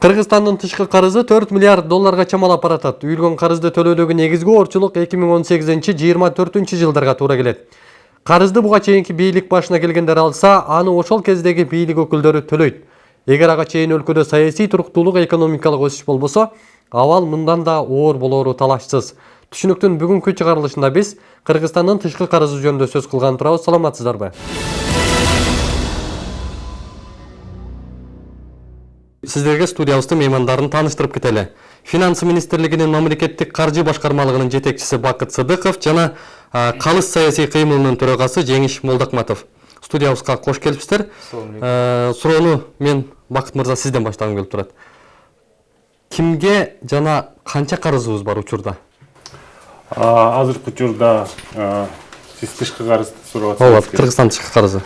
Кыргызстандын тышкы карызы 4 миллиард долларга чамалап баратат. Үйүлгөн карызды төлөөдөгү негизги оорчулук 2018-24 жылдарга туура келет. Карызды буга чейинки бийлик башына келгендер алса, аны ошол кездеги бийлик өкүлдөрү төлөйт. Эгер ага чейин өлкөдө саясий туруктуулук, экономикалык өсүш болбосо, абал мындан да оор болору талашсыз. Түшүнүктүн бүгүнкү чыгарылышында биз Кыргызстандын тышкы карызы жөнүндө сөз кылган турабыз. Саламатсыздарбы? Сиздерге студиябыздын меймандарын тааныштырып кетели. Финансы министрлигинин мамлекеттик каржы башкармалыгынын жетекчиси Бакыт Сыдыков жана Калыс саясий кыймылынын төрагасы Жеңиш Молдокматов. Студиябызга кош келипсиздер. Суроону мен Бакыт мырза сизден баштагым келип турат. Кимге жана канча карызыбыз бар учурда? Азыркы учурда сиз тышкы карызды сурап атасыз. Ооба, Кыргызстан тышкы карызы.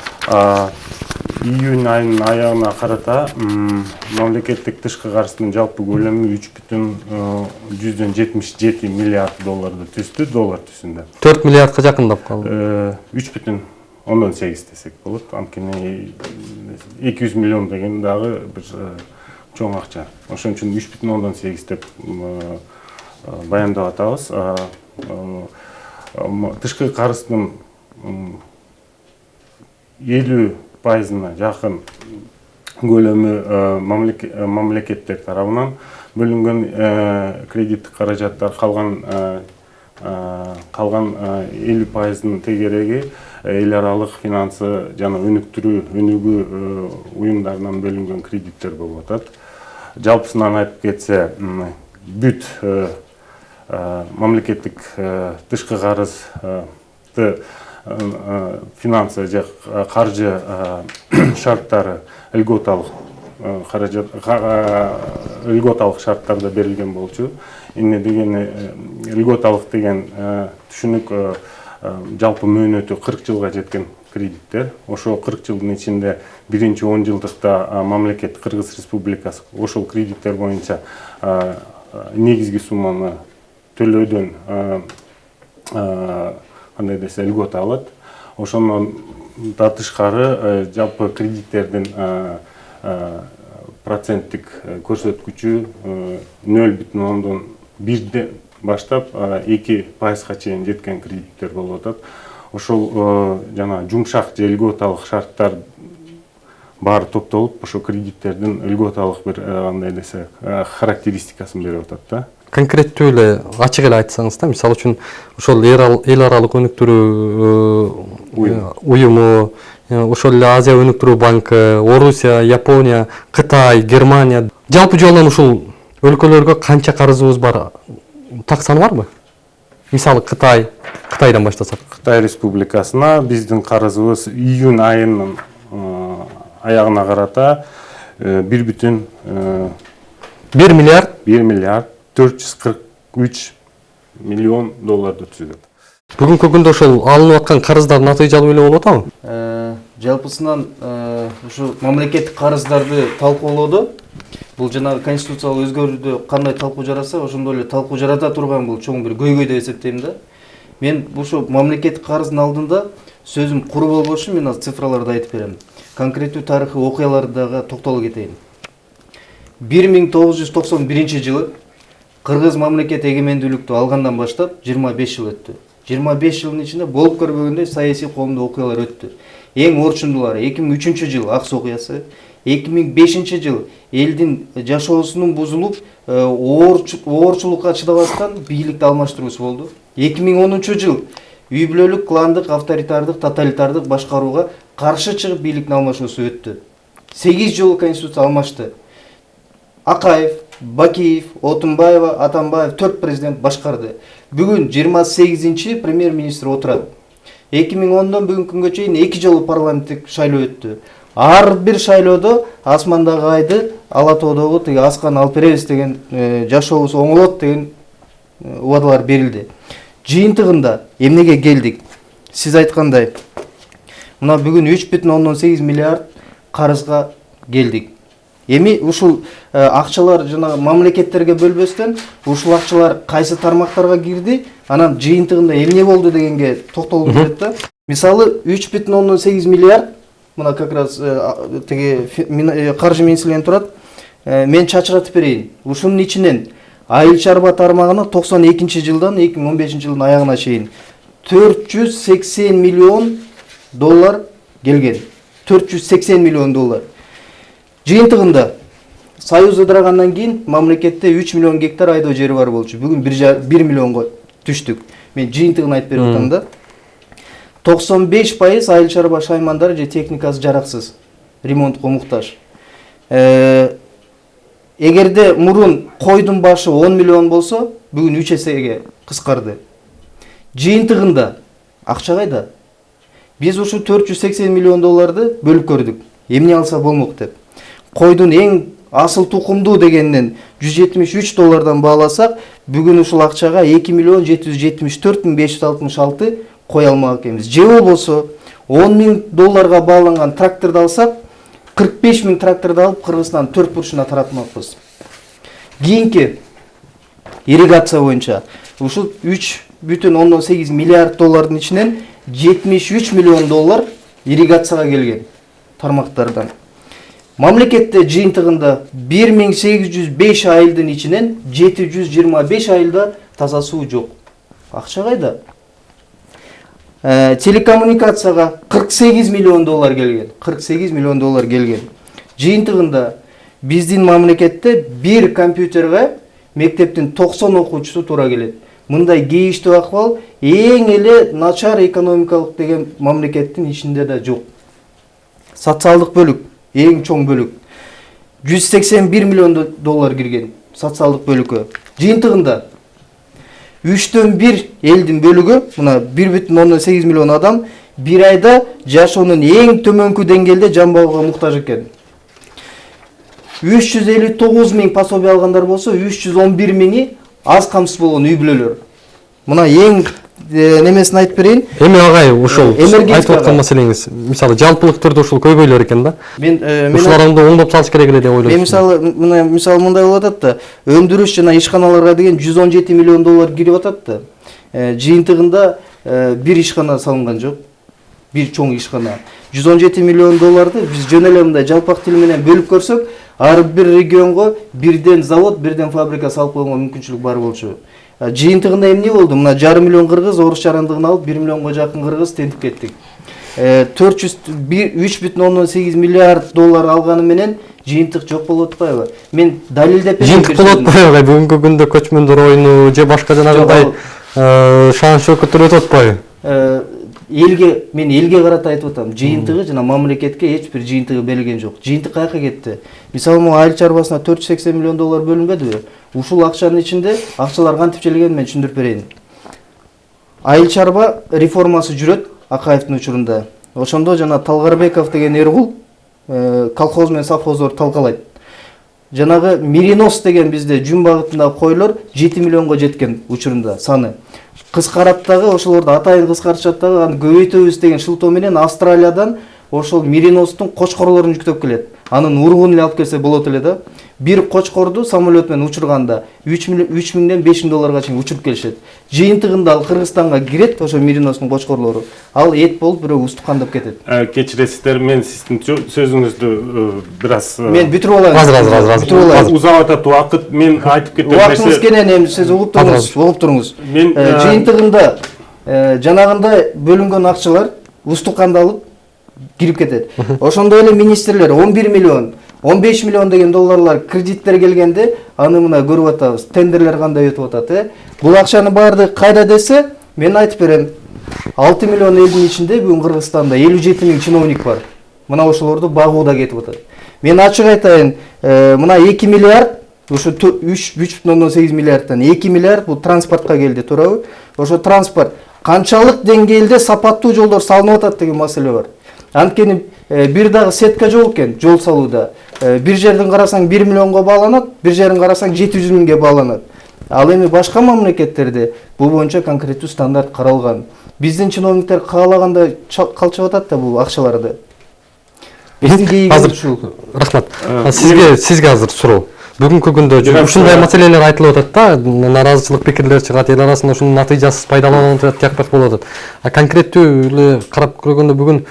Июнь айынын аягына карата мамлекеттик тышкы карыздын жалпы көлөмү 3,177 миллиард долларды түздү, доллар түсүндө. 4 миллиардка жакындап калды. 3,8 десек болот. Анткени 200 миллион деген дагы бир чоң акча. Ошон үчүн 3,8 деп баяндап атабыз. Тышкы карыздын 50%-на жакын көлөмү мамлекеттер тарабынан бөлүнгөн кредиттик каражаттар, калган 50%-нын тегереги эл аралык финансы жана өнүгүү уюмдарынан бөлүнгөн кредиттер болуп атат. Жалпысынан айтып кетсе, бүт мамлекеттик тышкы карызды финансы же каржы шарттары льготалык шарттарда берилген болчу. Эмне дегени льготалык деген түшүнүк жалпы мөөнөтү 40 жылга жеткен кредиттер. Ошол 40 жылдын ичинде биринчи 10 жылдыкта мамлекет Кыргыз Республикасы ошол кредиттер боюнча негизги сумманы төлөөдөн кандай десе льгота алат. Ошондон да тышкары жалпы кредиттердин проценттик көрсөткүчү 0,1 баштап 2%га чейин жеткен кредиттер болуп атат. Ошол жана жумшак же льготалык шарттар баары топтолуп, ошол кредиттердин льготалык бир кандай десе характеристикасын берип атат да. Конкреттүү эле ачык эле айтсаңыз да, мисалы үчүн ошол эл аралык өнүктүрүү уюму, ошол эле Азия өнүктүрүү банкы, Орусия, Япония, Кытай, Германия, жалпы жолдон ушул өлкөлөргө канча карызыбыз бар? Так саны барбы? Мисалы Кытайдан баштасак. Кытай Республикасына биздин карызыбыз июнь айынын аягына карата 1 миллиард 443 миллион долларды түзөт. Бүгүнкү күндө ошол алынып аткан карыздар натыйжалуу эле болуп атабы? Жалпысынан ушу мамлекеттик карыздарды талкуулоодо бул жанагы конституциялык өзгөрүүдө кандай талкуу жараса, ошондой эле талкуу жарата турган бул чоң бир көйгөй деп эсептейм да. Мен ушу мамлекеттик карыздын алдында сөзүм куру болбош үчүн мен азыр цифраларды айтып берем. Конкреттүү тарыхый окуяларды дагы токтолуп кетейин. 1991 жылы Кыргыз мамлекет эгемендүүлүктү алгандан баштап 25 жыл өттү. 25 жылдын ичинде болуп көрбөгөндөй саясий коомдук окуялар өттү. Эң орчундулары 2003 жыл Акс окуясы, 2005 жыл элдин жашоосунун бузулуп, оорчулукка чыдабастан бийликти алмаштыруусу болду. 2010 жыл үй бүлөлүк, кландык, авторитардык, тоталитардык башкарууга каршы чыгып бийликтин алмашуусу өттү. 8 жолу конституция алмашты. Акаев, Бакиев, Отунбаева, Атамбаев 4 президент башкарды. Бүгүн 28-чи премьер-министр отурат. 2010дон бүгүнкү күнгө чейин 2 жолу парламенттик шайлоо өттү. Ар бир шайлоодо асмандагы айды ала тоодогу тиги аскан алып беребиз деген жашообуз оңолот деген убадалар берилди. Жыйынтыгында эмнеге келдик? Сиз айткандай, мына бүгүн 3,8 миллиард карызга келдик. Эми ушул акчалар жана мамлекеттерге бөлбөстөн ушул акчалар кайсы тармактарга кирди, анан жыйынтыгында эмне болду дегенге токтолуп кетет да. Мисалы 3,8 миллиард мына как раз тиги каржы министрлигинен турат. мен чачыратып берейин. Ушунун ичинен айыл чарба тармагына 92 жылдан 2015 жылдын аягына чейин 480 миллион доллар келген. 480 миллион доллар. Жыйынтыгында Союз ыдырагандан кийин мамлекетте 3 миллион гектар айдоо жери бар болчу. Бүгүн 1 миллионго түштүк. Мен жыйынтыгын айтып берип атам да. 95% айыл чарба шаймандары же техникасы жараксыз. Ремонтко муктаж. Эгерде мурун койдун башы 10 миллион болсо, бүгүн 3 эсеге кыскарды. Жыйынтыгында акча кайда? Биз ушу 480 миллион долларды бөлүп көрдүк. Эмне алса болмок деп. Койдун эң асыл тукумдуу дегеннен 173 доллардан бааласак, бүгүн ушул акчага 2 миллион 774 566 кой алмак экенбиз. Же болбосо 10 миң долларга бааланган тракторду алсак, 45 миң тракторду алып Кыргызстандын 4 бурчуна таратмакпыз. Кийинки ирригация боюнча ушул 3,8 миллиард доллардын ичинен 73 миллион доллар ирригацияга келген тармактардан. Мамлекетте жыйынтыгында 1805 айылдын ичинен 725 айылда таза суу жок. Акча кайда? Телекоммуникацияга 48 миллион доллар келген. 48 миллион доллар келген. Жыйынтыгында биздин мамлекетте бир компьютерге мектептин 90 окуучусу туура келет. Мындай кейиштүү акыбал эң эле начар экономикалык деген мамлекеттин ичинде да жок. Социалдык бөлүк эң чоң бөлүк. 181 миллион доллар кирген социалдык бөлүккө. Жыйынтыгында 3/1 элдин бөлүгү, мына 1,8 миллион адам бир айда жашоонун эң төмөнкү деңгээлде жан багууга муктаж экен. 359 миң пособие алгандар болсо, 311 миңи аз камсыз болгон үй бүлөлөр. Мына эң немесин айтып берейин. Эми агай ушул айтып аткан маселеңиз, мисалы жалпылык түрдө ушул көйгөйлөр экен да. Мен ушуларды оңдоп салыш керек эле деп ойлойм. Мен мисалы мындай болуп атат да, өндүрүш жана ишканаларга деген 117 миллион доллар кирип атат да. Жыйынтыгында бир ишкана салынган жок. Бир чоң ишкана. 117 миллион долларды биз жөн эле мындай жалпак тил менен бөлүп көрсөк, ар бир регионго бирден завод, бирден фабрика салып койгонго мүмкүнчүлүк бар болчу. Жыйынтыгында эмне болду? Мына 1,5 миллион кыргыз орус жарандыгын алып 1 миллионго жакын кыргыз тентип кеттик. 3,8 миллиард доллар алганы менен жыйынтык жок болуп атпайбы? Мен далилдеп берем. Жыйынтык болуп атпайбы? Бүгүнкү күндө көчмөндөр оюну же башка жанагындай шан шөкөттөр өтүп атпайбы? Мен элге карата айтып атам. Жыйынтыгы жана мамлекетке эч бир жыйынтыгы берилген жок. Жыйынтык каяка кетти? Мисалы, могу айыл чарбасына 480 миллион доллар бөлүнбөдүбү? Ушул акчанын ичинде акчалар кантип желегенин мен түшүндүрүп берейин. Айыл чарба реформасы жүрөт Акаевдин учурунда. Ошондо жана Талгарбеков деген эргул колхоз менен совхоздор талкалайт. Жанагы Миринос деген бизде жүн багытындагы койлор 7 миллионго жеткен учурунда саны. Кыскарат дагы ошолорду атайын кыскартышат дагы, аны көбөйтөбүз деген шылтоо менен Австралиядан ошол Мириностун кочкорлорун жүктөп келет. Анын ургун эле алып келсе болот эле да. Бир кочкорду самолет менен учурганда 3 миңден 5 миң долларга чейин учуруп келишет. Жыйынтыгында ал Кыргызстанга кирет, ошо Мириностун кочкорлору. Ал эт болуп бирөө устукандап кетет. Кечиресиздер, мен сиздин сөзүңүздү бир аз мен бүтүрүп алайын. Азыр узап атат убакыт. Мен айтып кеткен нерсе. Убактыңыз кенен, эми сиз угуп туруңуз. Жыйынтыгында жанагындай бөлүнгөн акчалар устукандалып кирип кетет. Ошондой эле министрлер 11 миллион, 15 миллион деген долларлар кредиттер келгенде, аны мына көрүп атабыз. Тендерлер кандай өтүп атат, Бул акчаны баардыгы кайда десе, мен айтып берем. 6 миллион элдин ичинде бүгүн Кыргызстанда 57 миң чиновник бар. Мына ошолорду багууда кетип атат. Мен ачык айтайын, мына 2 миллиард, ошо 3,8 миллиардтан 2 миллиард бул транспортко келди, туурабы? Ошо транспорт канчалык деңгээлде сапаттуу жолдор салынып атат деген маселе бар. Анткени бир дагы сетка жок экен жол салууда. Бир жерден карасаң 1 миллионго бааланат, бир жерден карасаң 700 миңге бааланат. Ал эми башка мамлекеттерде бул боюнча конкреттүү стандарт каралган. Биздин чиновниктер каалагандай калчып атат да бул акчаларды. Биздин кейиги ушул. Рахмат. Сизге азыр суроо. Бүгүнкү күндө ушундай маселелер айтылып атат да, наразычылык пикирлер чыгат, эл арасында ушунун натыйжасыз пайдаланылып атат, тиякпак болуп атат. Конкреттүү эле карап көргөндө бүгүн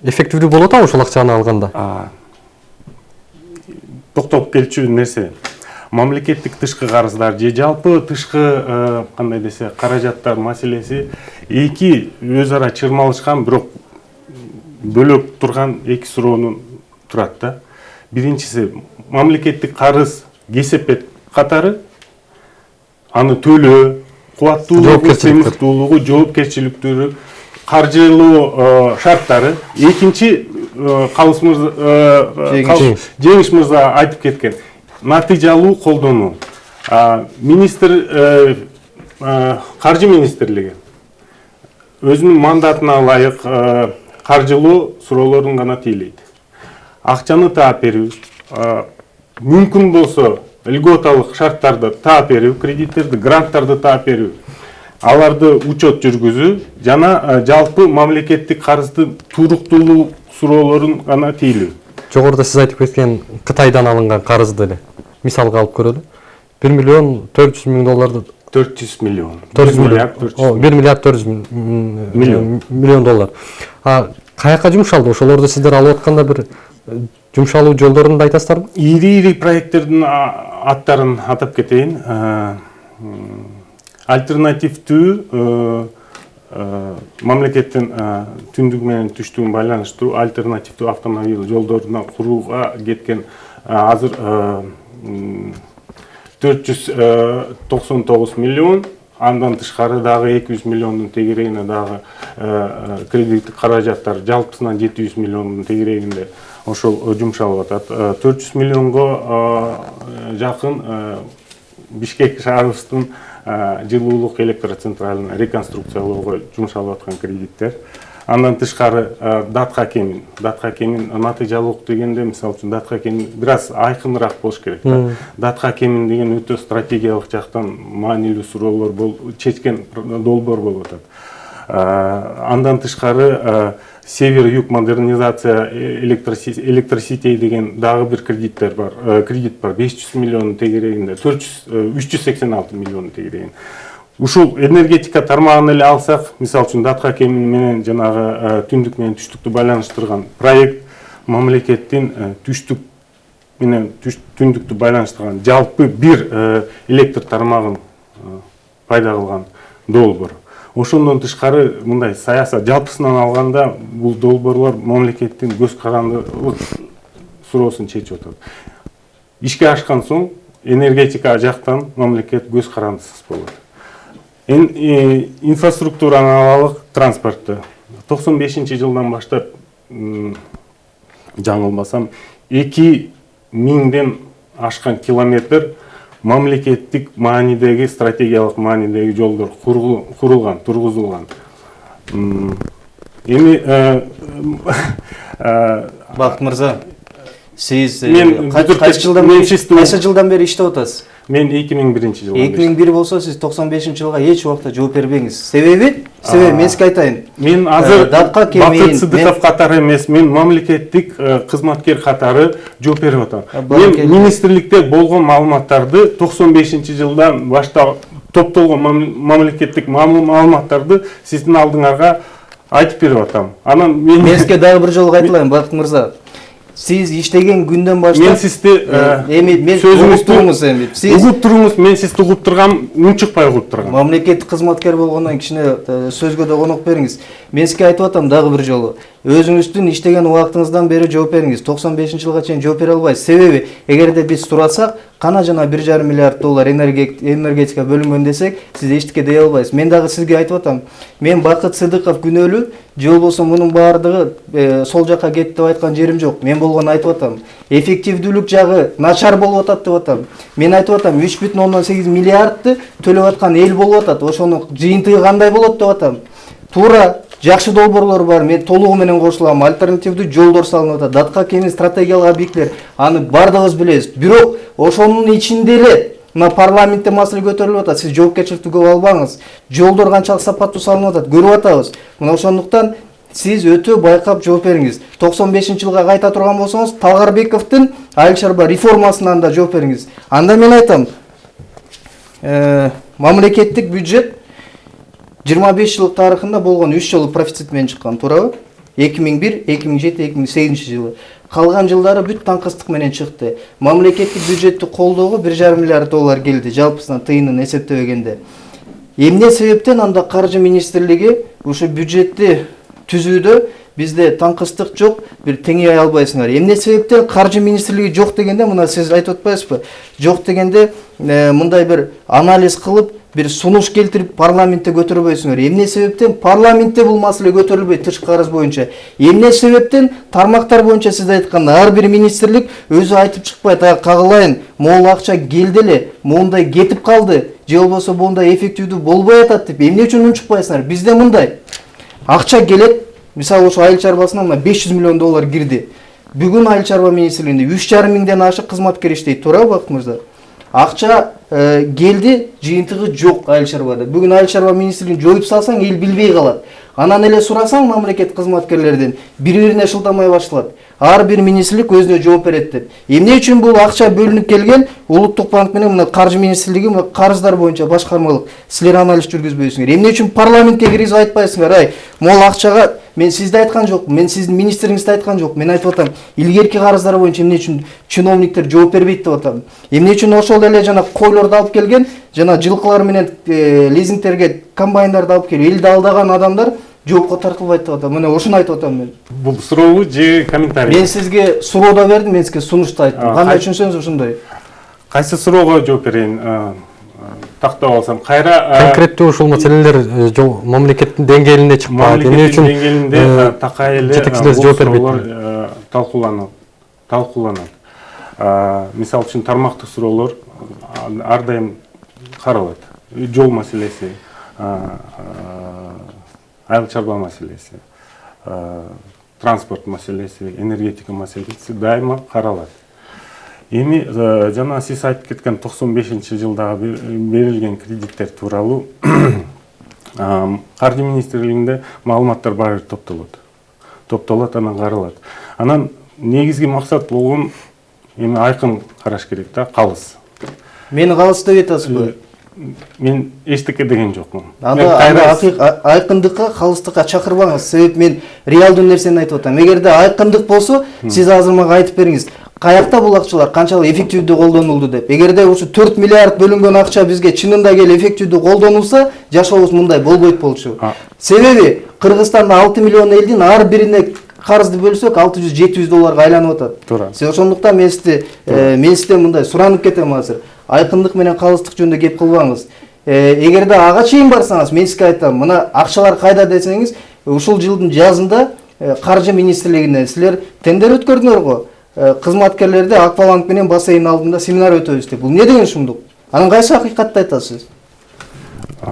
эффективдүү болот ушул акчаны алганда. токтолуп келчү нерсе мамлекеттик тышкы карыздар же жалпы тышкы кандай десе каражаттар маселеси эки өз ара чырмалышкан бирок бөлөк турган эки суроонун турат да. Биринчиси мамлекеттик карыз кесепет катары, аны төлөө, кубаттуулугу, сыймыктуулугу, жоопкерчиликтүүлүгү, каржылоо шарттары. Экинчи Жеңиш мырза айтып кеткен натыйжалуу колдонуу. Министр каржы министрлиги өзүнүн мандатына ылайык каржылоо суроолорун гана тейлейт. Акчаны таап берүү, мүмкүн болсо льготалык шарттарды таап берүү, кредиттерди, гранттарды таап берүү, аларды учет жүргүзүү жана жалпы мамлекеттик карыздын туруктуулук суроолорун гана тейлөө. Жогоруда сиз айтып кеткен Кытайдан алынган карызды эле мисалга алып көрөлү. 1 миллион 400 миң долларды 400 миллион. 1 миллиард 400 миллион доллар. Каяка жумшалды? Ошолорду сиздер алып атканда бир жумшалуу жолдорун да айтасыздарбы? Ири проекттердин аттарын атап кетейин. Альтернативдүү мамлекеттин түндүгү менен түштүгүн байланыштыруу альтернативдүү автомобиль жолдорунан курууга кеткен азыр 499 миллион, андан тышкары дагы 200 миллиондун тегерегине дагы кредиттик каражаттар жалпысынан 700 миллиондун тегерегинде ошол жумшалып атат. 400 миллионго жакын Бишкек шаарыбыздын жылуулук электроцентралын реконструкциялоого жумшалып аткан кредиттер. Андан тышкары Датка кемин натыйжалуулук дегенде, мисалы үчүн Датка кемин бир аз айкыныраак болуш керек. Датка кемин деген өтө стратегиялык жактан маанилүү суроолор чечкен долбоор болуп атат. Андан тышкары Север-Юг модернизация электросетей деген дагы бир кредит бар 500 миллион тегерегинде, 386 миллион тегерегинде. Ушул энергетика тармагын эле алсак, мисалы үчүн Датка кемин менен жанагы түндүк менен түштүктү байланыштырган проект мамлекеттин түштүк менен түндүктү байланыштырган жалпы бир электр тармагын пайда кылган долбоор. Ошондон тышкары мындай саясат жалпысынан алганда бул долбоорлор мамлекеттин көз карандылык суроосун чечип атат. Ишке ашкан соң энергетика жактан мамлекет көз карандысыз болот. Инфраструктураны алалык, транспортты 95-жылдан баштап жаңылбасам 2000ден ашкан километр мамлекеттик маанидеги, стратегиялык маанидеги жолдор тургузулган. Эми Бакыт мырза, сиз кайсы жылдан бери иштеп атасыз? Мен 2001-жылдан. 2001 болсо сиз 95-жылга эч убакта жооп бербеңиз. Себеби мен сизге айтайын. Мен азыр Бакыт Сыдыков катары эмес, мен мамлекеттик кызматкер катары жооп берип атам. Мен министрликте болгон маалыматтарды 95-жылдан баштап топтолгон мамлекеттик маалыматтарды сиздин алдыңарга айтып берип атам. Анан мен сизге дагы бир жолу кайталайын, Бакыт мырза. Сиз иштеген күндөн баштап мен сизди угуп туруңуз, мен сизди угуп тургам, унчукпай угуп тургам. Мамлекеттик кызматкер болгондон кичине сөзгө да конок бериңиз. Мен сизге айтып атам дагы бир жолу. Өзүңүздүн иштеген убактыңыздан бери жооп бериңиз. 95-жылга чейин жооп бере албайсыз. Себеби эгерде биз суратсак, кана жана 1,5 миллиард доллар энергетика бөлүнгөн десек, сиз эчтеке дей албайсыз. Мен дагы сизге айтып атам. Мен Бакыт Сыдыков күнөөлүү, же болбосо мунун баардыгы сол жака кетти деп айткан жерим жок. Мен болгону айтып атам. Эффективдүүлүк жагы начар болуп атат деп атам. Мен айтып атам 3,8 миллиардты төлөп аткан эл болуп атат. Ошонун жыйынтыгы кандай болот деп атам. Туура жакшы долбоорлор бар. Мен толугу менен кошулам. Альтернативдүү жолдор салынып атат. Датка кемин стратегиялык объекттер. Аны бардыгыбыз билебиз. Бирок ошонун ичинде эле мына парламентте маселе көтөрүлүп атат. Сиз жоопкерчиликти көп албаңыз. Жолдор канчалык сапаттуу салынып атат, көрүп атабыз. Мына ошондуктан сиз өтө байкап жооп бериңиз. 95-жылга кайта турган болсоңуз, Талгарбековдун Айыл чарба реформасынан да жооп бериңиз. Анда мен айтам, мамлекеттик бюджет 25 жылдык тарыхында болгон 3 жолу профицит менен чыккан, туурабы? 2001, 2007, 2008 жылы. Калган жылдары бүт таңкыстык менен чыкты. Мамлекеттик бюджетти колдоого 1,5 миллиард доллар келди, жалпысынан тыйынын эсептебегенде. Эмне себептен анда Каржы министрлиги ушу бюджетти түзүүдө бизде таңкыстык жок, бир теңей албайсыңар. Эмне себептен Каржы министрлиги жок дегенде, мына сиз айтып атпайсызбы? Жок дегенде мындай бир анализ кылып, бир сунуш келтирип парламентте көтөрбөйсүңөр. Эмне себептен парламентте бул маселе көтөрүлбөйт тышкы карыз боюнча? Эмне себептен тармактар боюнча сиз айткан ар бир министрлик өзү айтып чыкпайт, кагылайын, могул акча келди эле, моундай кетип калды, же болбосо моундай эффективдүү болбой атат деп. Эмне үчүн унчукпайсыңар? Бизде мындай акча келет, мисалы ошо айыл чарбасына 500 миллион доллар кирди. Бүгүн айыл чарба министрлигинде 3,5 миңден ашык кызматкер иштейт, туурабы Бакыт мырза? Акча келди, жыйынтыгы жок айыл чарбада. Бүгүн айыл чарба министрлигин жоюп салсаң, эл билбей калат. Анан эле сурасаң мамлекет кызматкерлерден бири-бирине шылтамай башталат. Ар бир министрлик өзүнө жооп берет деп. Эмне үчүн бул акча бөлүнүп келген? Улуттук банк менен мына Каржы министрлиги мына карыздар боюнча башкармалык силер анализ жүргүзбөйсүңөр. Эмне үчүн парламентке киргизип айтпайсыңар? Ай, могул акчага мен сизди айткан жокмун, мен сиздин министриңизди айткан жокмун. Мен айтып атам, илгерки карыздар боюнча эмне үчүн чиновниктер жооп бербейт деп атам. Эмне үчүн ошол эле жана койлорду алып келген, жана жылкылар менен лизингтерге комбайндарды алып келип элди алдаган адамдар жоопко тартылбайт деп атам. Мына ошону айтып атам мен. Бул сурообу же комментарий? Мен сизге суроо да бердим, мен сизге сунушту айттым. Кандай түшүнсөңүз ошондой. Кайсы суроого жооп берейин? Тактап алсам, кайра конкреттүү ушул маселелер мамлекеттин деңгээлинде чыкпайт. Эмне үчүн деңгээлинде такай эле жетекчилер жооп бербейт? Талкууланат. Мисалы үчүн тармактык суроолор ар дайым каралат. Жол маселеси, айыл чарба маселеси, транспорт маселеси, энергетика маселеси дайыма каралат. Эми жана сиз айтып кеткен 95-жылдагы берилген кредиттер тууралуу Каржы министрлигинде маалыматтар баары топтолот, анан каралат. Анан негизги максат болгон эми айкын караш керек да, калыс. Мени калыс деп атасызбы? Мен эчтеке деген жокмун. Анда айкындыкка, калыстыкка чакырбаңыз. Себеп мен реалдуу нерсени айтып атам. Эгерде айкындык болсо, сиз азыр мага айтып бериңиз. Каякта бул акчалар канчалык эффективдүү колдонулду деп. Эгерде ушу 4 миллиард бөлүнгөн акча бизге чынында келе эффективдүү колдонулса, жашообуз мындай болбойт болчу. Себеби Кыргызстанда 6 миллион элдин ар бирине карызды бөлсөк 600-700 долларга айланып атат. Туура. Ошондуктан мен сизден мындай суранып кетем азыр. Айкындык менен калыстык жөнүндө кеп кылбаңыз. Эгерде ага чейин барсаңыз, мен сизге айтам, мына акчалар кайда десеңиз, ушул жылдын жазында Каржы министрлигинен силер тендер өткөрдүңөр го. Кызматкерлерди акваланг менен бассейн алдында семинар өтөбүз деп. Бул эмне деген шумдук? Анын кайсы акыйкатты айтасыз?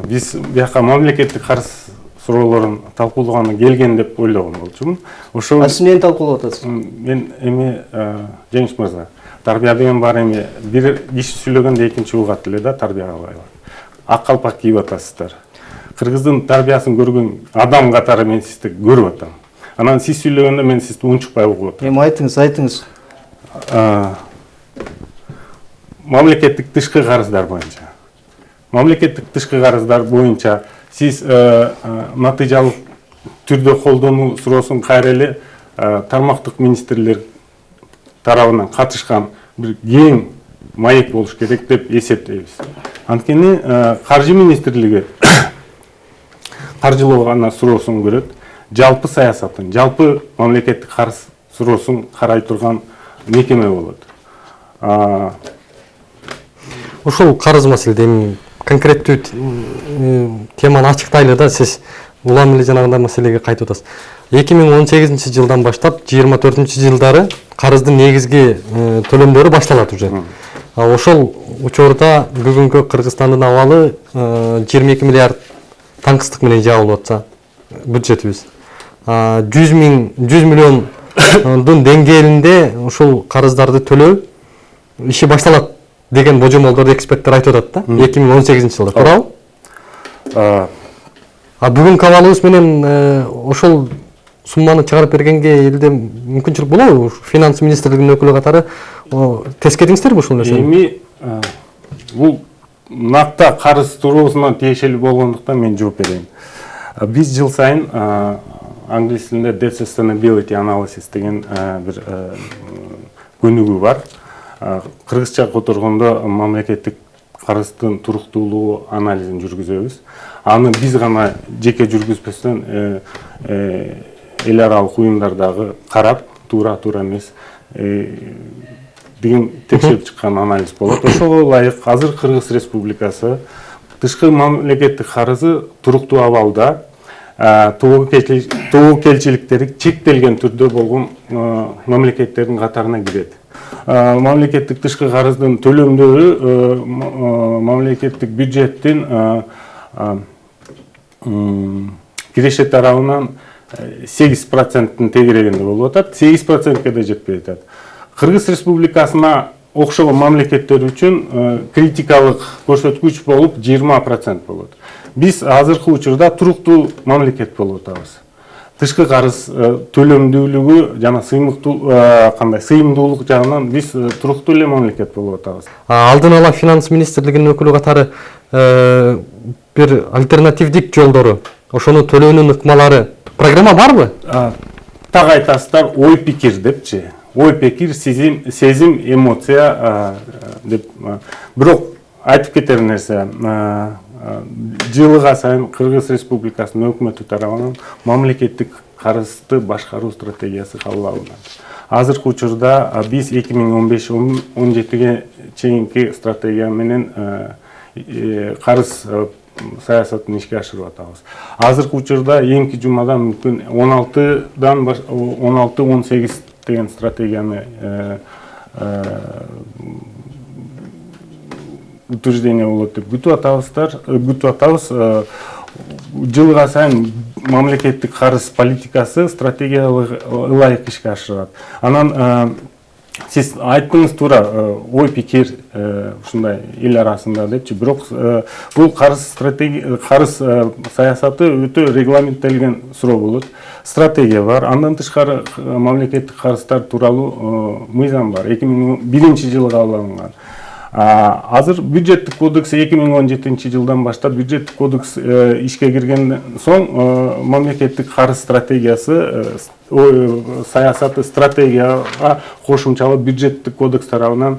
Биз бияка мамлекеттик карыз суроолорун талкуулаганы келген деп ойлогон болчумун. Ошол сиз эмнени талкуулап атасыз? Мен эми Жеңиш мырза, тарбия деген бар, эми бир киши сүйлөгөндө экинчи угат эле да, тарбия кылбайбы. Ак калпак кийип атасыздар. Кыргыздын тарбиясын көргөн адам катары мен сизди көрүп атам. Анан сиз сүйлөгөндө мен сизди унчукпай угуп атам. Эми айтыңыз. Мамлекеттик тышкы карыздар боюнча. Мамлекеттик тышкы карыздар боюнча сиз натыйжалык түрдө колдонуу суроосун кайра эле тармактык министрлер тарабынан катышкан бир кең маек болуш керек деп эсептейбиз. Анткени Каржы министрлиги каржылоо гана суроосун көрөт, жалпы саясатын, жалпы мамлекеттик карыз суроосун карай турган мекеме болот. Ушул карыз маселеде эми конкреттүү теманы ачыктайлы да, сиз улам эле жанагындай маселеге кайтып атасыз. 2018-жылдан баштап 24-жылдары карыздын негизги төлөмдөрү башталат уже. Ошол учурда бүгүнкү Кыргызстандын абалы 22 миллиард таңкыстык менен жабылып атса бюджетибиз. 100 миллиондун деңгээлинде ушул карыздарды төлөө иши башталат деген божомолдорду эксперттер айтып атат да, 2018-жылда, туурабы? Бүгүнкү абалыбыз менен ошол сумманы чыгарып бергенге элде мүмкүнчүлүк болобу? Финанс министрлигинин өкүлү катары тескедиңиздерби ушул нерсени? Эми бул накта карыз туруусуна тиешелүү болгондуктан мен жооп берейин. Биз жыл сайын англис тилинде debt sustainability analysis деген бир көнүгүү бар. Кыргызча которгондо мамлекеттик карыздын туруктуулугу анализин жүргүзөбүз. Аны биз гана жеке жүргүзбөстөн эл аралык уюмдардагы карап, туура эмес деген текшерип чыккан анализ болот. Ошого ылайык азыр Кыргыз Республикасы тышкы мамлекеттик карызы туруктуу абалда, тобокелчиликтери чектелген түрдө болгон мамлекеттердин катарына кирет. Мамлекеттик тышкы карыздын төлөмдөрү мамлекеттик бюджеттин киреше тарабынан 8%-тын тегерегинде болуп атат, 8%-ке да жетпей атат. Кыргыз Республикасына окшогон мамлекеттер үчүн критикалык көрсөткүч болуп 20% болот. Биз азыркы учурда туруктуу мамлекет болуп атабыз. Тышкы карыз төлөмдүүлүгү жана сыйымдуулук жагынан биз туруктуу эле мамлекет болуп атабыз. Алдын ала финанс министрлигинин өкүлү катары бир альтернативдик жолдору, ошону төлөөнүн ыкмалары программа барбы? Так айтасыздар, ой пикир депчи. Ой пикир, сезим, эмоция деп. Бирок айтып кетер нерсе, жылыга сайын Кыргыз Республикасынын өкмөтү тарабынан мамлекеттик карызды башкаруу стратегиясы кабыл алынат. Азыркы учурда биз 2015-17-ге чейинки стратегия менен карыз саясатын ишке ашырып атабыз. Азыркы учурда эңки жумадан мүмкүн 16-18 деген стратегияны утверждение болот деп күтүп атабыз. Жылга сайын мамлекеттик карыз политикасы стратегиялык ылайык ишке ашырылат. Анан сиз айттыңыз туура, ой пикир ушундай эл арасында депчи, бирок бул карыз саясаты өтө регламенттелген суроо болот. Стратегия бар, андан тышкары мамлекеттик карыздар тууралуу мыйзам бар, 2001-жылы кабыл алынган. Азыр бюджеттик кодекс 2017 жылдан баштап бюджеттик кодекс ишке кирген соң мамлекеттик карыз стратегиясы саясаты стратегияга кошумчалуу бюджеттик кодекс тарабынан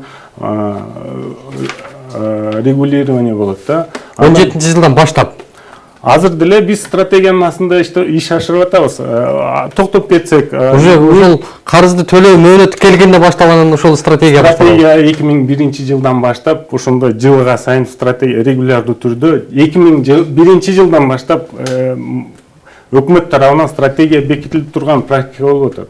регулирование болот да. 17 жылдан баштап. Азыр деле биз стратегиянын астында иш ашырып атабыз. Токтоп кетсек, уже ошол карызды төлөө мөөнөтү келгенде башталган ошол стратегия башталган. Стратегия 2001-жылдан баштап ошондой жылга сайын стратегия регулярдуу түрдө 2001-жылдан баштап өкмөт тарабынан стратегия бекитилип турган практика болуп атат.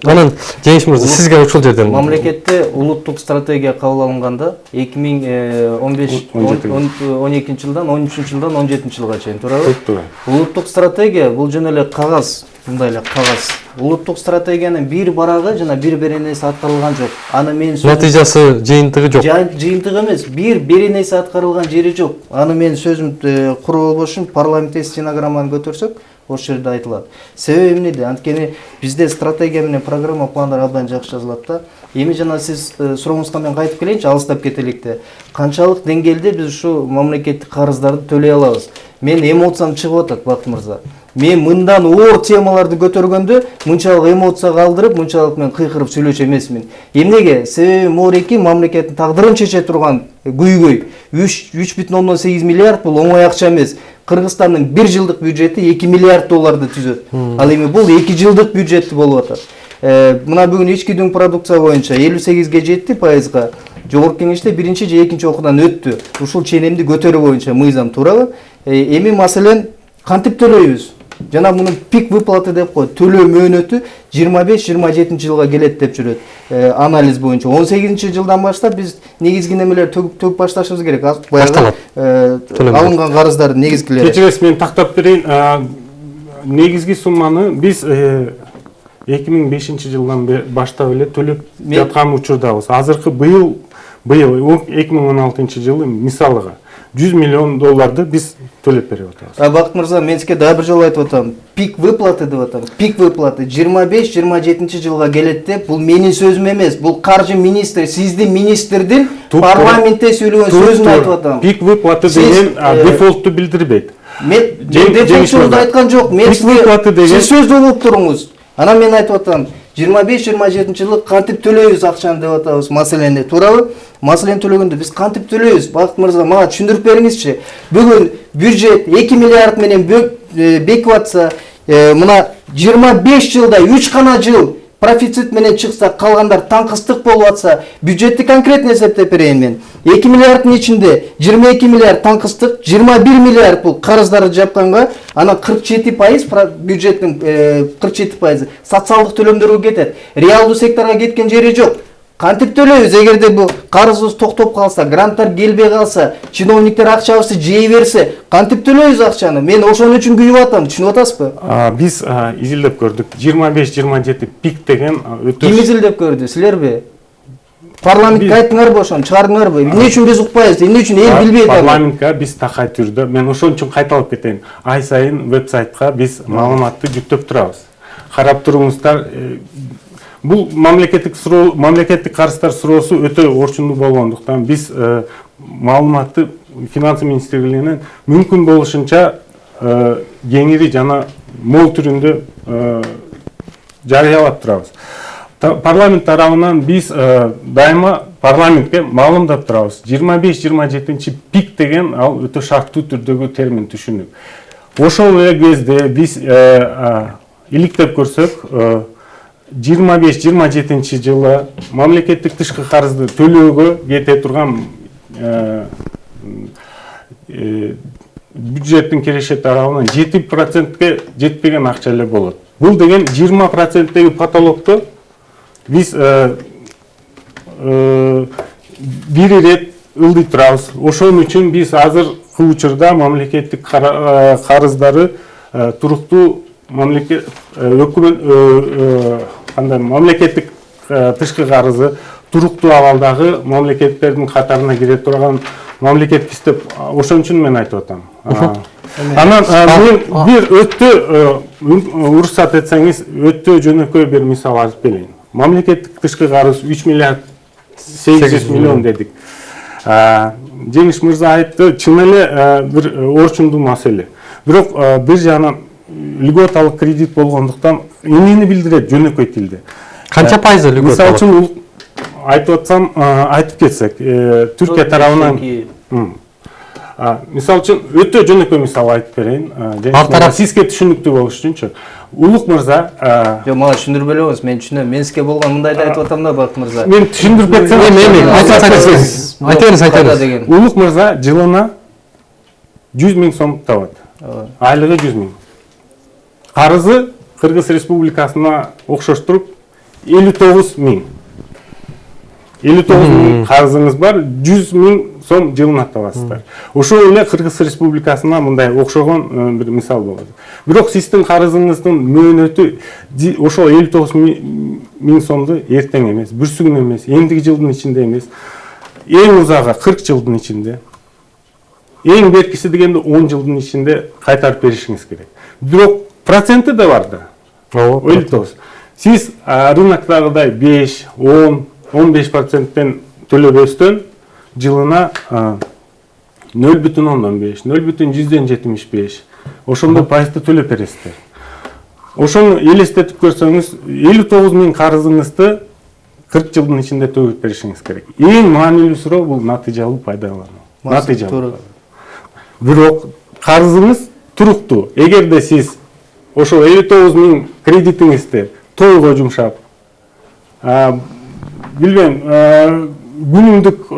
Анан Жеңиш мырза, сизге ушул жерден Мамлекетте улуттук стратегия кабыл алынганда 2012 жылдан 13 жылдан 17 жылга чейин туурабы? Улуттук стратегия бул жөн эле кагаз, мындай эле кагаз. Улуттук стратегиянын бир барагы жана бир беренеси аткарылган жок. Аны мен натыйжасы, жыйынтыгы жок. Жыйынтыгы эмес, бир беренеси аткарылган жери жок. Аны мен сөзүмдү куруп болбошун парламентте стенограмманы көтөрсөк, ошол жерде айтылат. Себеби эмнеде? Анткени бизде стратегия менен программа пландар абдан жакшы жазылат да. Эми жана сиз сурооңузга мен кайтып келейинчи, алыстап кетелик да. Канчалык деңгээлде биз ушу мамлекеттик карыздарды төлөй алабыз? Мен эмоциям чыгып атат, Бакыт мырза. Мен мындан оор темаларды көтөргөндө мынчалык эмоция калтырып, мынчалык мен кыйкырып сүйлөчү эмесмин. Эмнеге? Себеби Мореки мамлекеттин тагдырын чече турган көйгөй 3,8 миллиард бул оңой акча эмес. Кыргызстандын 1 жылдык бюджети 2 миллиард долларды түзөт. Ал эми бул 2 жылдык бюджет болуп атат. Мына бүгүн ички дүң продукция боюнча 58-ге жетти пайызга. Жогорку кеңеште 1-чи же 2-чи окуудан өттү. Ушул ченемди көтөрүү боюнча мыйзам туурабы? Эми маселен кантип төлөйбүз? Жана мунун пик выплаты деп коет. Төлөө мөөнөтү 25-27 жылга келет деп жүрөт. Анализ боюнча 18 жылдан баштап биз негизги немелер төгүп башташыбыз керек. Башталат. Алынган карыздардын негизгилери. Кечиресиз, мен тактап берейин. Негизги сумманы биз 2005-жылдан баштап эле төлөп жаткан учурдабыз. Азыркы быйыл 2016-жылы мисалыга 100 миллион долларды биз төлөп берип атабыз. Бакыт мырза, мен сизге дагы бир жолу айтып атам. Пик выплаты деп атам. Пик выплаты 25-27 жылга келет деп, бул менин сөзүм эмес. Бул каржы министри, сиздин министрдин парламентте сүйлөгөн сөзүн айтып атам. Пик выплаты деген дефолтту билдирбейт. Мен дефолтчуңузду айткан жок. Мен сиз сөздү угуп туруңуз. Анан мен айтып атам, 25-27 жылы кантип төлөйбүз акчаны деп атабыз маселени. Туурабы? Маселени төлөгөндө биз кантип төлөйбүз? Бакыт мырза, мага түшүндүрүп бериңизчи. Бүгүн бюджет 2 миллиард менен бекип атса, мына 25 жылда 3 гана жыл профицит менен чыкса, калгандар таңкыстык болуп атса, бюджетти конкретно эсептеп берейин мен. 2 миллиарддын ичинде 22 миллиард таңкыстык, 21 миллиард бул карыздарды жапканга, анан 47% бюджеттин 47% социалдык төлөмдөргө кетет. Реалдуу секторго кеткен жери жок. Кантип төлөйбүз? Эгерде бул карызыбыз токтоп калса, гранттар келбей калса, чиновниктер акчабызды жей берсе, кантип төлөйбүз акчаны? Мен ошон үчүн күйүп атам, түшүнүп атасызбы? Биз изилдеп көрдүк. 25-27 пик деген өтө. Ким изилдеп көрдү? Силерби? Парламентке айттыңарбы ошону, чыгардыңарбы? Эмне үчүн биз укпайбыз? Эмне үчүн эл билбейт? Парламентке биз такай түрдө, мен ошон үчүн кайталап кетейин. Ай сайын вебсайтка биз маалыматты жүктөп турабыз. Карап туруңуздар. Бул мамлекеттик карыздар суроосу өтө орчундуу болгондуктан биз маалыматты финансы министрлигинен мүмкүн болушунча кеңири жана мол түрүндө жарыялап турабыз. Парламент тарабынан биз дайыма парламентке маалымдап турабыз. 25-27 пик деген ал өтө шарттуу түрдөгү термин түшүнүк. Ошол эле кезде биз иликтеп көрсөк, 25-27 жылы мамлекеттик тышкы карызды төлөөгө кете турган бюджеттин киреше тарабынан 7%ке жетпеген акча эле болот. Бул деген 20%деги потолокту биз бир ирет ылдый турабыз. Ошон үчүн биз азыркы учурда мамлекеттик карыздары туруктуу мамлекеттик тышкы карызы туруктуу абалдагы мамлекеттердин катарына кире турган мамлекетпиз деп ошон үчүн мен айтып атам. Анан мен бир өтө уруксат этсеңиз өтө жөнөкөй бир мисал айтып берейин. Мамлекеттик тышкы карыз 3 миллиард 800 миллион дедик. Жеңиш мырза айтты, чын эле бир орчундуу маселе. Бирок бир жагынан льготалык кредит болгондуктан эмнени билдирет жөнөкөй тилде? Канча пайызы льготалык? Мисалы үчүн айтып атсам, айтып кетсек, Түркия тарабынан мисалы үчүн өтө жөнөкөй мисал айтып берейин. Сизге түшүнүктүү болуш үчүнчү. Улук мырза, жок, мага түшүндүрүп элеңиз, мен түшүнөм. Мен сизге болгон мындайды айтып атам да, Бакыт мырза. Мен түшүндүрүп кетсем, айтыңыз. Улук мырза жылына 100 000 сом табат. Айлыгы 100 000. Карызы Кыргыз Республикасына окшоштуруп 59 000. 59 000 карызыңыз бар, 100 000 сом жылына табасыздар. Ошол эле Кыргыз Республикасына мындай окшогон бир мисал болот. Бирок сиздин карызыңыздын мөөнөтү ошол 59 000 сомду эртең эмес, бүрсүгүн эмес, эмдиги жылдын ичинде эмес, эң узагы 40 жылдын ичинде, эң беркиси дегенде 10 жылдын ичинде кайтарып беришиңиз керек. Бирок проценти да бар да. Ойлойсуз. Сиз рыноктагыдай 5, 10, 15%тен төлөбөстөн жылына 0,5, 0,175 ошондой пайызды төлөп бересиздер. Ошону элестетип көрсөңүз, 59 000 карызыңызды 40 жылдын ичинде төлөп беришиңиз керек. Эң маанилүү суроо бул натыйжалуу пайдалануу. Натыйжалуу. Бирок карызыңыз туруктуу. Эгерде сиз ошол 59 000 кредитиңизди толугу жумшап, билбейм, күнүмдүк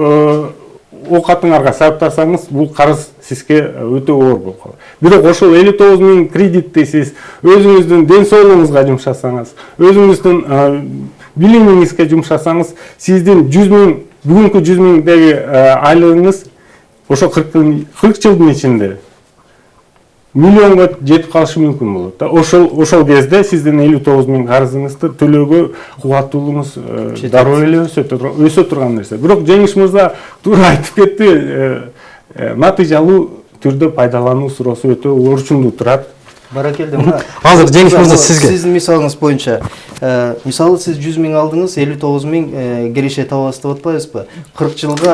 оокатыңарга сарптасаңыз, бул карыз сизге өтө оор болуп калат. Бирок ошол 59 000 кредитти сиз өзүңүздүн ден соолугуңузга жумшасаңыз, өзүңүздүн билимиңизге жумшасаңыз, сиздин 100 000, бүгүнкү 100 000деги айлыгыңыз ошо 40 жылдын ичинде миллионго жетип калышы мүмкүн болот. Ошол кезде сиздин 59 000 карызыңызды төлөөгө кубаттуулугуңуз дароо эле өсө турган нерсе. Бирок Жеңиш мырза туура айтып кетти, натыйжалуу түрдө пайдалануу суроосу өтө орчундуу турат. Баракелде, мына Азыр Жеңиш мырза сизге. Сиздин мисалыңыз боюнча, мисалы сиз 100 миң алдыңыз, 59 миң киреше табасыз деп атпайсызбы? 40 жылга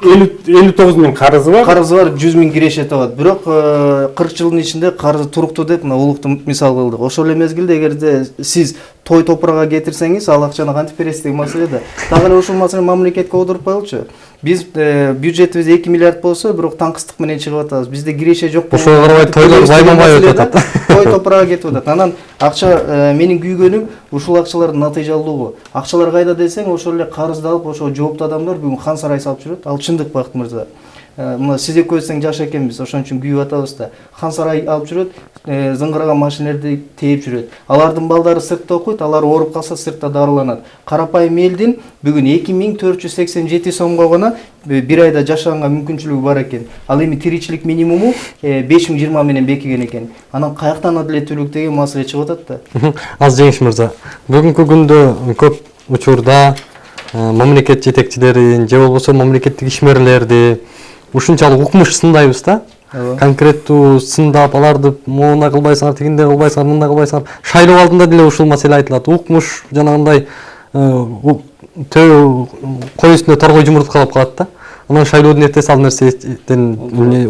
59 миң карызы бар. Карызы бар, 100 миң киреше табат. Бирок 40 жылдын ичинде карызы туруктуу деп мына улукту мисал кылдык. Ошол эле мезгилде эгерде сиз той топурага кетирсеңиз, ал акчаны кантип бересиз деген маселе да. Дагы эле ушул маселени мамлекетке отуруппайлычы? Биз бюджетибиз 2 миллиард болсо, бирок таңкыстык менен чыгып атабыз. Бизде киреше жок. Ошого карабай тойлор байманбай өтүп атат. Той топурага кетип атат. Анан акча менин күйгөнүм ушул акчалардын натыйжалуулугу. Акчалар кайда десең, ошол эле карызды алып, ошо жооптуу адамдар бүгүн хан сарай салып жүрөт. Ал чындык, Бакыт мырза. Мына сиз экөөбүз тең жаш экенбиз, ошон үчүн күйүп атабыз да. Хан сарай алып жүрөт, зыңгыраган машинелерди тээп жүрөт. Алардын балдары сыртта окуйт, алар ооруп калса сыртта дарыланат. Карапайым элдин бүгүн 2487 сомго гана бир айда жашаганга мүмкүнчүлүгү бар экен. Ал эми тиричилик минимуму 5020 менен бекиген экен. Анан каяктан адилеттүүлүк деген маселе чыгып атат да. Аз Жеңиш мырза, бүгүнкү күндө көп учурда мамлекет жетекчилерин же болбосо мамлекеттик ишмерлерди ушунчалык укмуш сындайбыз да. Конкреттүү сындап, аларды моуна кылбайсыңар, тигинде кылбайсыңар, мында кылбайсыңар. Шайлоо алдында деле ушул маселе айтылат. Укмуш жанагындай кой үстүндө торгой жумурткалап калат да. Анан шайлоодун эртеси ал нерседен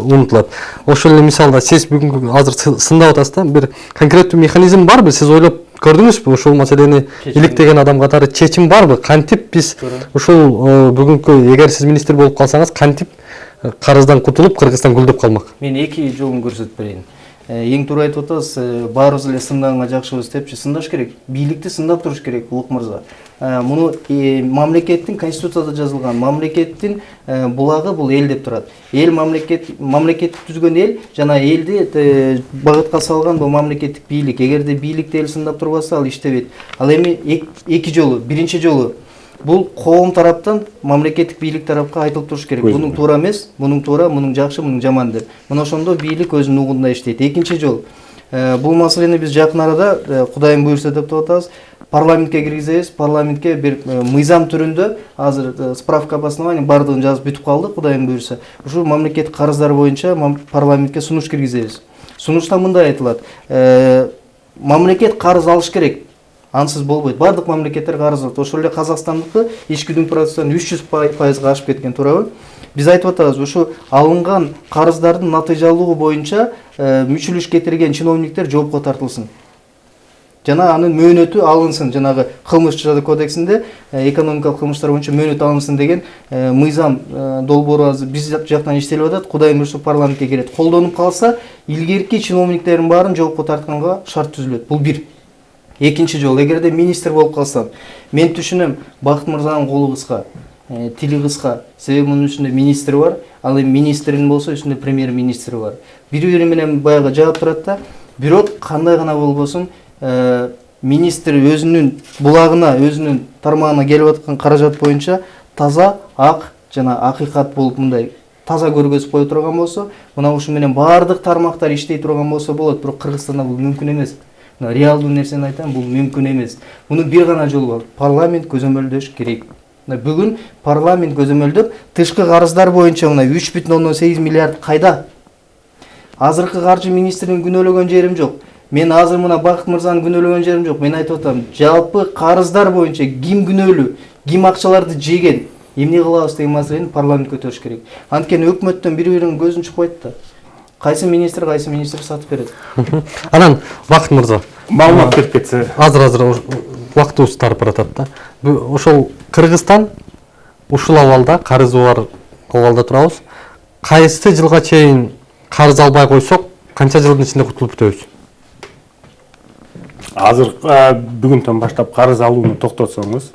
унутулат. Ошол эле мисалда сиз бүгүнкү азыр сындап атасыз да, бир конкреттүү механизм барбы? Сиз ойлоп көрдүңүзбү ушул маселени иликтеген адам катары чечим барбы? Кантип биз ушул бүгүнкү, эгер сиз министр болуп калсаңыз, кантип карыздан кутулуп Кыргызстан гүлдөп калмак? Мен эки жолун көрсөтүп берейин. Эң туура айтып атасыз, баарыбыз эле сындаганга жакшыбыз депчи, сындаш керек. Бийликти сындап туруш керек, улук мырза. Муну мамлекеттин конституцияда жазылган, мамлекеттин булагы бул эл деп турат. Эл мамлекетти түзгөн эл жана элди багытка салган бул мамлекеттик бийлик. Эгерде бийликти эл сындап турбаса, ал иштебейт. Ал эми эки жолу, биринчи жолу бул коом тараптан мамлекеттик бийлик тарапка айтылып туруш керек. Бунун туура эмес, бунун туура, мунун жакшы, мунун жаман деп. Мына ошондо бийлик өзүнүн угунда иштейт. Экинчи жол, бул маселени биз жакын арада Кудайым буйрса деп атабыз, парламентке киргизебиз. Парламентке бир мыйзам түрүндө азыр справка об основании бардыгын жазып бүтүп калдык, Кудайым буйрса. Ушул мамлекеттик карыздары боюнча парламентке сунуш киргизебиз. Сунушта мындай айтылат: мамлекет карыз алыш керек. Ансыз болбойт. Бардык мамлекеттер карыз алат. Ошол эле Казакстандыкы ички продуктан 300%га ашып кеткен, туурабы? Биз айтып атабыз, ушу алынган карыздардын натыйжалуулугу боюнча мүчүлүш кетирген чиновниктер жоопко тартылсын. Жана анын мөөнөтү алынсын, жанагы кылмыш кодексинде экономикалык кылмыштар боюнча мөөнөт алынсын деген мыйзам долбоору биз жактан иштелип атат. Кудайым буйрса парламентке кирет. Колдонуп калса, илгерки чиновниктердин баарын жоопко тартканга шарт түзүлөт. Бул бир. Экинчи жол, эгерде министр болуп калсам, мен түшүнөм, Бакыт мырзанын колу кыска, тили кыска, себеби мунун үстүндө министр бар, ал эми министрин болсо үстүндө премьер-министр бар. Бири-бири менен баягы жаап турат да, бирок кандай гана болбосун, министр өзүнүн булагына, өзүнүн тармагына келип аткан каражат боюнча таза, ак жана акыйкат болуп мындай таза көргөзүп кое турган болсо, мына ушу менен баардык тармактар иштей турган болсо болот, бирок Кыргызстанда бул мүмкүн эмес. Реалдуу нерсени айтам, бул мүмкүн эмес. Мунун бир гана жолу бар. Парламент көзөмөлдөш керек. Бүгүн парламент көзөмөлдөп, тышкы карыздар боюнча мына 3,8 миллиард кайда? Азыркы каржы министринин күнөөлөгөн жерим жок. Мен азыр мына Бакыт мырзанын күнөөлөгөн жерим жок. Мен айтып атам, жалпы карыздар боюнча ким күнөөлүү, ким акчаларды жеген, эмне кылабыз деген маселени парламент көтөрүш керек. Анткени өкмөттөн бири-биринин көзүн чукпайт да. Кайсы министр сатып берет. Анан Бакыт мырза, маалымат берип кетсе. Азыр убактыбыз тарып баратат да. Ошол Кыргызстан ушул абалда, карызы бар абалда турабыз. Кайсы жылга чейин карыз албай койсок, канча жылдын ичинде кутулуп бүтөбүз? Азыр бүгүндөн баштап карыз алууну токтотсоңуз,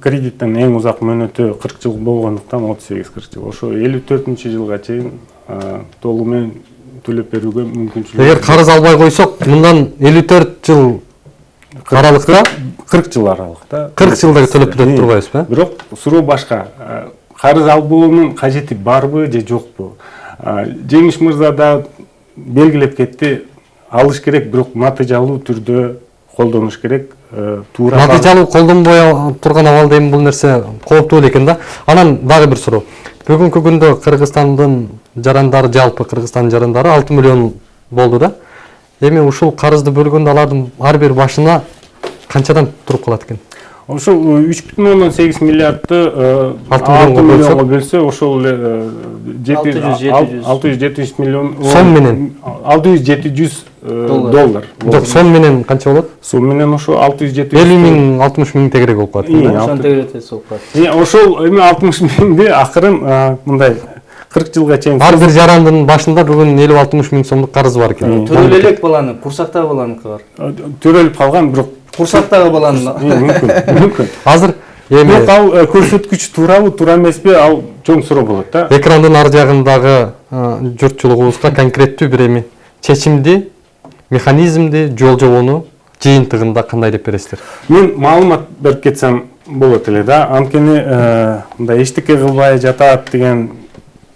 кредиттин эң узак мөөнөтү 40 жыл болгондуктан 38-40 жыл. Ошо 54-жылга чейин толугу менен төлөп берүүгө мүмкүнчүлүк. Эгер карыз албай койсок, мындан 54 жыл аралыкта, 40 жыл аралыкта 40 жылда төлөп берип турбайбызбы? Бирок суроо башка. Карыз алуунун кажети барбы же жокпу? Жеңиш мырза да белгилеп кетти, алыш керек, бирок натыйжалуу түрдө колдонуш керек. Натыйжалуу колдонбой турган абалда эми бул нерсе кооптуу экен да. Анан дагы бир суроо. Бүгүнкү күндө Кыргызстандын жарандары, жалпы Кыргызстандын жарандары 6 миллион болду да. Эми ушул карызды бөлгөндө алардын ар бир башына канчадан туруп калат экен? Ошол 3,8 миллиардты 6 6 миллионго миллионго бөлсө, ошол 600-700 миллион сом менен 600-700 доллар. Жок, сом менен канча болот? Сом менен ошо 600-700 50 миң, 60 миң тегерек болуп калат. Ошон тегеретеси болуп калат. Ошол эми 60 миңди акырын мындай 40 жылга чейин Ар бир жарандын башында бүгүн 50-60 миң сомдук карызы бар экен. Төрөлө элек баланы, курсактагы баланыкы бар. төрөлүп калган, бирок Курсактагы баланын. мүмкүн. Азыр эми Бирок ал көрсөткүч туурабы, туура эмеспи, ал чоң суроо болот да. экрандын ар жагындагы журтчулугубузга конкреттүү бир эми чечимди, механизмди, жол жобону жыйынтыгында кандай деп бересиздер? Мен маалымат берип кетсем болот эле да. Анткени мындай эчтеке кылбай жатат деген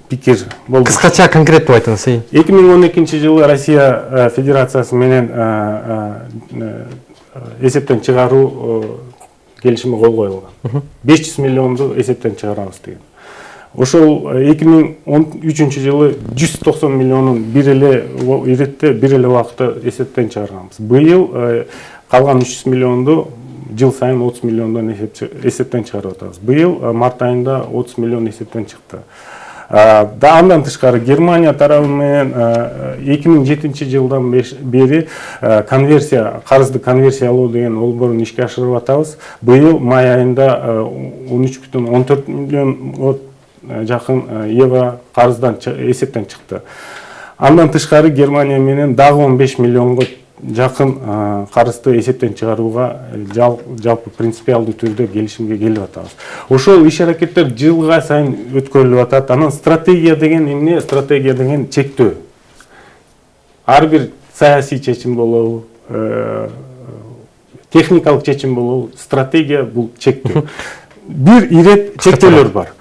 пикир болду. Кыскача конкреттүү айтыңыз. 2012 жылы Россия Федерациясы менен эсептен чыгаруу келишими кол коюлган. 500 миллионду эсептен чыгарабыз деген. Ошол 2013 жылы 190 миллионун бир эле иретте, бир эле убакытта эсептен чыгарганбыз. Быйыл калган 300 миллионду жыл сайын 30 миллиондон эсептен чыгарып атабыз. Быйыл март айында 30 миллион эсептен чыкты. Да, андан тышкары Германия тарабы менен 2007 жылдан бери конверсия, карызды конверсиялоо деген олборун ишке ашырып атабыз. Быйыл май айында 13,14 миллион жакын евро карыздан эсептен чыкты. Андан тышкары Германия менен дагы 15 миллионго жакын карызды эсептен чыгарууга жалпы принципиалдуу түрдө келишимге келип атабыз. Ошол иш аракеттер жылга сайын өткөрүлүп атат. Анан стратегия деген эмне? Стратегия деген чектөө. Ар бир саясий чечим болобу, техникалык чечим болобу, стратегия бул чектөө. Бир ирет чектөөлөр бар.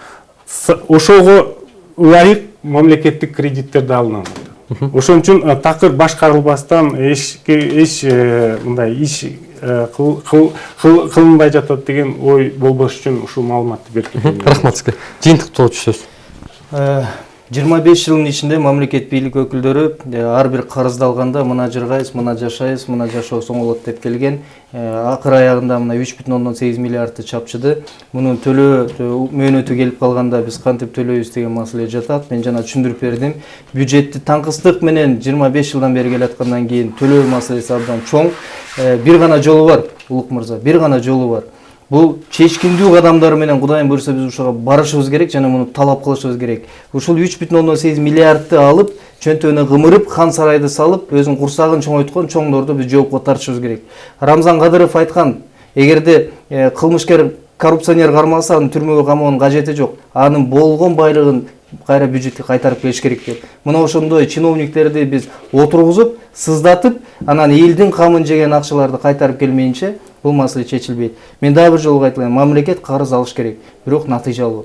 Ошого ылайык мамлекеттик кредиттерди алынат. Ошон үчүн такыр башкарылбастан эч мындай иш кылынбай жатат деген ой болбош үчүн ушул маалыматты берип кетем. Рахмат сизге. Жыйынтыктоочу сөз. 25 жылдын ичинде мамлекет бийлик өкүлдөрү ар бир карызды алганда мына жыргайбыз, мына жашайбыз, мына жашообуз оңолот деп келген. Акыр аягында мына 3,8 миллиардты чапчыды. Мунун төлөө мөөнөтү келип калганда биз кантип төлөйбүз деген маселе жатат. Мен жана түшүндүрүп бердим. Бюджетти таңкыстык менен 25 жылдан бери келаткандан кийин төлөө маселеси абдан чоң. Бир гана жолу бар, Улук мырза, бир гана жолу бар. Бул чечкиндүү кадамдар менен Кудайым буйрса биз ушуга барышыбыз керек жана муну талап кылышыбыз керек. Ушул 3,8 миллиардты алып, чөнтөгүнө кымырып, хан сарайды салып, өзүнүн курсагын чоңойткон чоңдорду биз жоопко тартышыбыз керек. Рамзан Кадыров айткан, эгерде кылмышкер, коррупционер кармалса, анын түрмөгө камоонун кажети жок. Анын болгон байлыгын кайра бюджетке кайтарып келиш керек деп. Мына ошондой чиновниктерди биз отургузуп, сыздатып, анан элдин камын жеген акчаларды кайтарып келмейинче бул маселе чечилбейт. Мен дагы бир жолу айтылайын, мамлекет карыз алыш керек, бирок натыйжалуу.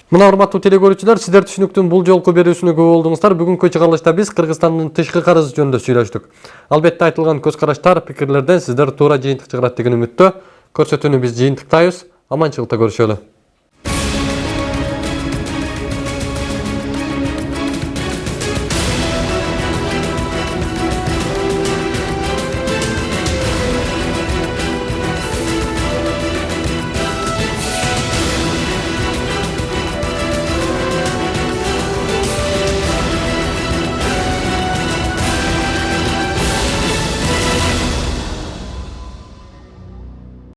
Мына урматтуу телекөрүүчүлөр, сиздер түшүнүктүн бул жолку берүүсүнө күбө болдуңуздар. Бүгүнкү чыгарылышта биз Кыргызстандын тышкы карызы жөнүндө сүйлөштүк. Албетте айтылган көз караштар, пикирлерден сиздер туура жыйынтык чыгарат деген үмүттө көрсөтүүнү биз жыйынтыктайбыз. Аманчылыкта көрүшөлү.